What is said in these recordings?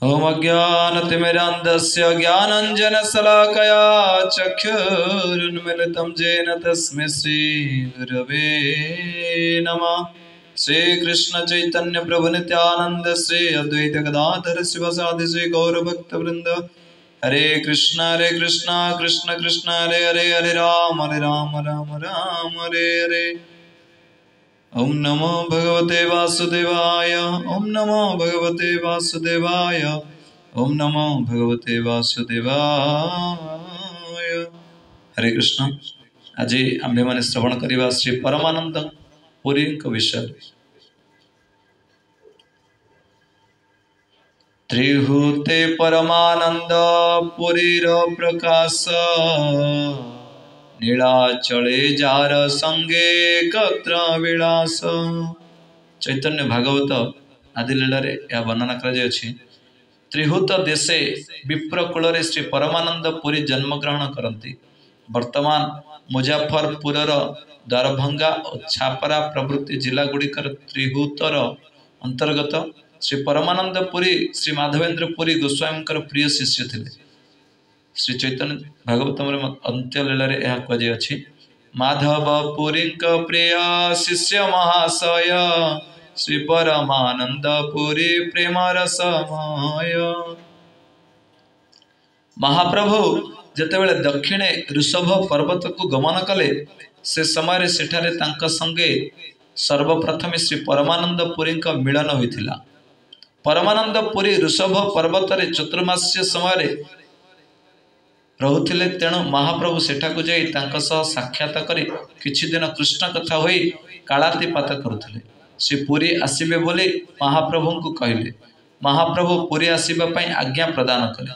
ओम अज्ञानतिमिरान्धस्य ज्ञानाञ्जनशलाकया चक्षुरुन्मीलितं येन तस्मै श्रीगुरवे नमः। श्रीकृष्ण चैतन्य प्रभु नित्यानंद श्री अद्वैत गदाधर शिवसादि श्री गौरभक्तवृंद। हरे कृष्णा कृष्ण कृष्ण हरे हरे, हरे राम राम राम हरे हरे। ओम नमो भगवते वासुदेवाय, ओम नमो भगवते वासुदेवाय, ओम नमो भगवते वासुदेवाय। हरे कृष्ण। आज आम्भे माने श्रवण करिबा श्री परमानंद पुरी विषय। त्रिहूते परमानंद पुरीर प्रकाश, नीलाचले जार संगे कत्र विलास। चैतन्य भागवत आदि लीला यह वर्णना कर त्रिहूत देशे विप्रकूल श्री परमानंद पुरी जन्म ग्रहण करती। वर्तमान मुजफ्फरपुर द्वारभंगा और छापरा प्रभृति जिला गुड़िकर त्रिहूतर अंतर्गत श्री परमानंद पुरी श्री माधवेंद्र पुरी गोस्वामी प्रिय शिष्य थे। श्री चैतन्य भागवतम अंत्य लीला यह कहुछि, माधव पुरी प्रिय शिष्य महाशय, श्री परमानंद पुरी प्रेम रसमय। महाप्रभु जेतेबेले दक्षिणे ऋषभ पर्वत को गमन कले, से समय सेठारे तांका संगे सर्वप्रथम श्री परमानंद पुरी मिलन होइथिला। परमानंद पुरी ऋषभ पर्वत रे चतुर्मास्य समय रहुथिले, तेणु महाप्रभु सेठाकु जाई तांका सह साक्षात करी किछि दिन कृष्ण कथा होई कालातिपात करुथिले। श्री पुरी आसिबे बोली महाप्रभु को कहले। महाप्रभु पुरी आसिबा पई आज्ञा प्रदान कले।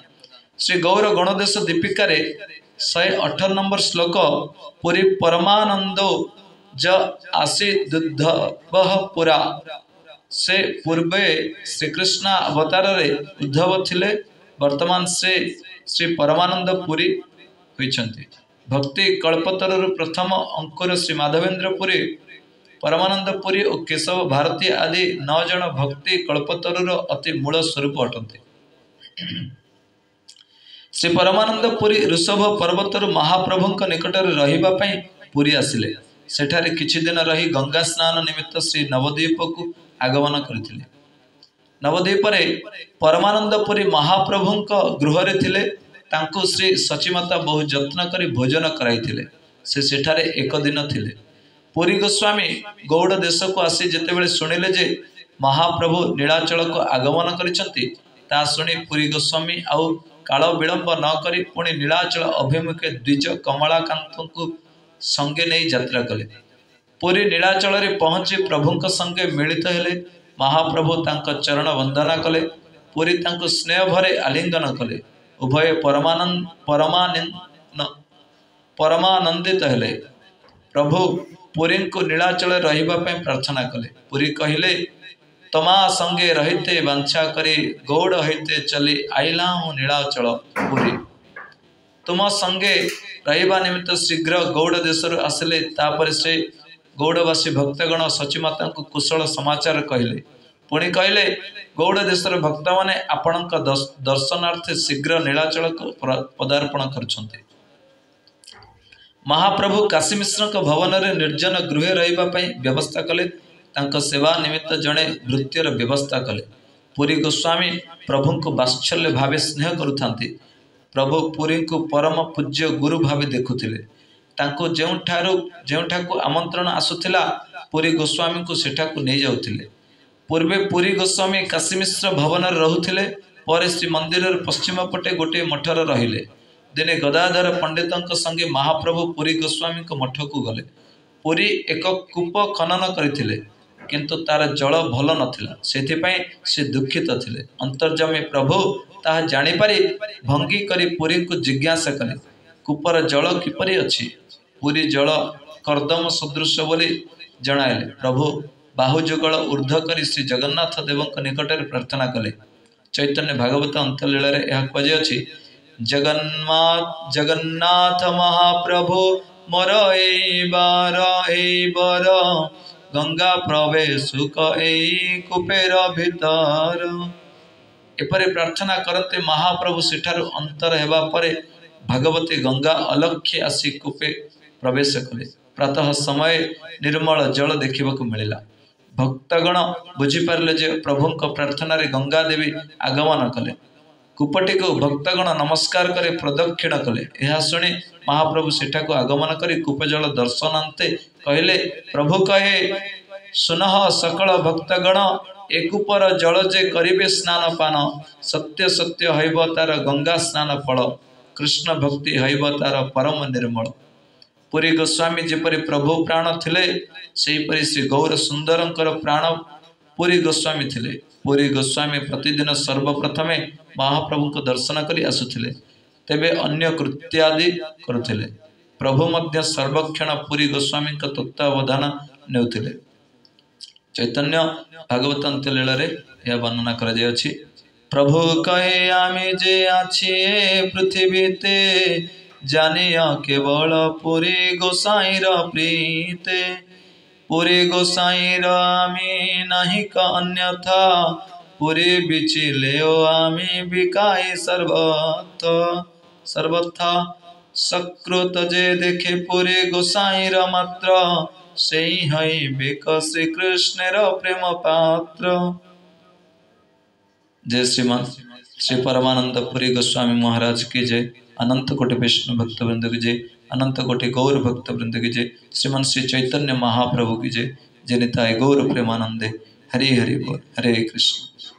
श्री गौर गणदेश दीपिका 118 नंबर श्लोक, पुरी परमानंदो ज आसी दुद्धव पुरा, से पूर्वे श्रीकृष्ण अवतार रे उद्धव थिले, वर्तमान से श्री परमानंद पुरी होइछन्ति। भक्ति कल्पतरु प्रथम अंकुर श्री माधवेंद्र पुरी, परमानंद पुरी और केशव भारती आदि 9 जन भक्ति कल्पतरुर अति मूल स्वरूप अटंती। श्री परमानंद पुरी ऋषभ पर्वतर महाप्रभु निकट रहिबा पई पुरी आसिले। सेठारे किछि दिन रही गंगा स्नान निमित्त श्री नवद्वीप को आगमन करथिले। नवद्वीप रे परमानंद पुरी महाप्रभु गृह रे थिले। तांको श्री सचीमाता बहु जत्न करी भोजन कराइथिले। से सेठारे एक दिन थिले। पुरी गोस्वामी गौड़ देश को आसी जेतेबेले सुनिले जे महाप्रभु नीलाचल को आगमन करिसंती, ता सुनी पुरी गोस्वामी आउ काल विलंब न करी पुणी नीलाचल अभिमुखे द्विज कमलाकांत को संगे नहीं यात्रा कले। पुरी नीलाचल रे पहुंची प्रभुंक संगे मिलित हेले। महाप्रभु तांक चरण वंदना कले। पुरी तांको स्नेह भरे आलिंगन कले। उभय परमानंदित हेले। प्रभु पुरी को नीलाचल रहिबा पई प्रार्थना कले। पुरी कहिले, तमा संगे रहिते वांछा करी गौड़ हईते चली आइला हूँ नीलाचल पुरी। तुम संगे रहिबा निमित्त शीघ्र गौड़ देशर आसिले। तापर से गौड़वासी भक्तगण सचीमाता को कुशल समाचार कहले। पुणी कहले, गौड़ देशर भक्त माने आपणक दर्शनार्थे शीघ्र नीलाचल को पदार्पण करछन्ते। महाप्रभु काशी मिश्र भवन रे निर्जन गृह रहिबा पई व्यवस्था कले। तांको सेवा निमित्त जड़े भृत्यर व्यवस्था कले। पुरी गोस्वामी प्रभु को वात्सल्य भावे स्नेह करुथांती। प्रभु पुरी को परम पूज्य गुरु भावे देखुथिले। तांको जेउठाकु आमंत्रण आसुथिला, पुरी गोस्वामी को सेठाकु नहीं जाउथिले। पूर्वे पुरी गोस्वामी काशी मिश्र भवन रहुथिले। पर श्री मंदिर पश्चिम पटे गोटे मठर रहिले। दिने गदाधर पंडितों संगे महाप्रभु पुरी गोस्वामी मठ को गले। पुरी एक कूप खनन करथिले, किंतु तार जल भल नथिला। सेथिपई से दुखित थिले। अंतर्जामी प्रभु ताहा जानि पारि भंगी करी पुरी को जिज्ञासा कले, कूपर जल किपरि अछि? पुरी जल कर्दम सदृश बोली जणाइले। प्रभु बाहुजुगल ऊर्ध्व करी श्री जगन्नाथ देव निकट प्रार्थना कले। चैतन्य भागवत अंतलीला यह कहुछि, जगन्नाथ महाप्रभु मोर एबार गंगा प्रवेश कूपेर भीतर। एपरि प्रार्थना करते महाप्रभु सेठारु अंतर हेबा परे भगवती गंगा अलक्ष्य आसी कूपे प्रवेश कले। प्रातः समय निर्मल जल देखा मिलला। भक्तगण बुझीपारे जे प्रभु प्रार्थना रे गंगा देवी आगमन कले। कूपटी को भक्तगण नमस्कार करे प्रदक्षिण कले। यह शुणी महाप्रभु सेठाको आगमन करी कूपजल दर्शनान्ते कहले, प्रभु कहे सुनह सकल भक्तगण एकूपर जल जे करिवे स्नान पान, सत्य सत्य हईब तार गंगा स्नान फल, कृष्ण भक्ति हईब तार परम निर्मल। पुरी गोस्वामी जेपरि प्रभु प्राण थिले सेहीपरि श्री गौर सुंदरंकर प्राण पुरी गोस्वामी थिले। पुरी गोस्वामी प्रतिदिन सर्वप्रथमे महाप्रभु को दर्शन करी आसुथिले, तेबे अन्य कृत्यादि करुथिले। प्रभु मध्य सर्वक्षण पुरी गोस्वामी का तत्वावधान नेउथिले। चैतन्य भागवत अंत्य लीला रे यह वर्णना करा जाय अछि। प्रभु कहे आमी जे आछि पृथ्वीते, जानिया केवल पुरी गोसाईर प्रीते। पुरी गोसाईर आमी नाही का अन्यथा, पुरी बिचिले आमी बिकाई सर्वथा। सकृत जे देखे पुरी गोसाईर मात्र, सेई हई बेक श्री कृष्णेर प्रेम पात्र। जय श्रीमान श्री परमानंद पुरी गोस्वामी महाराज की जय। अनंत कोटि विष्णु भक्त वृंद की जय। अनंत कोटि गौर भक्त वृंद की जय। श्रीमान श्री चैतन्य महाप्रभु की जय। जनिताय गौर प्रेमानंदे। हरि हरि बोल। हरे कृष्ण।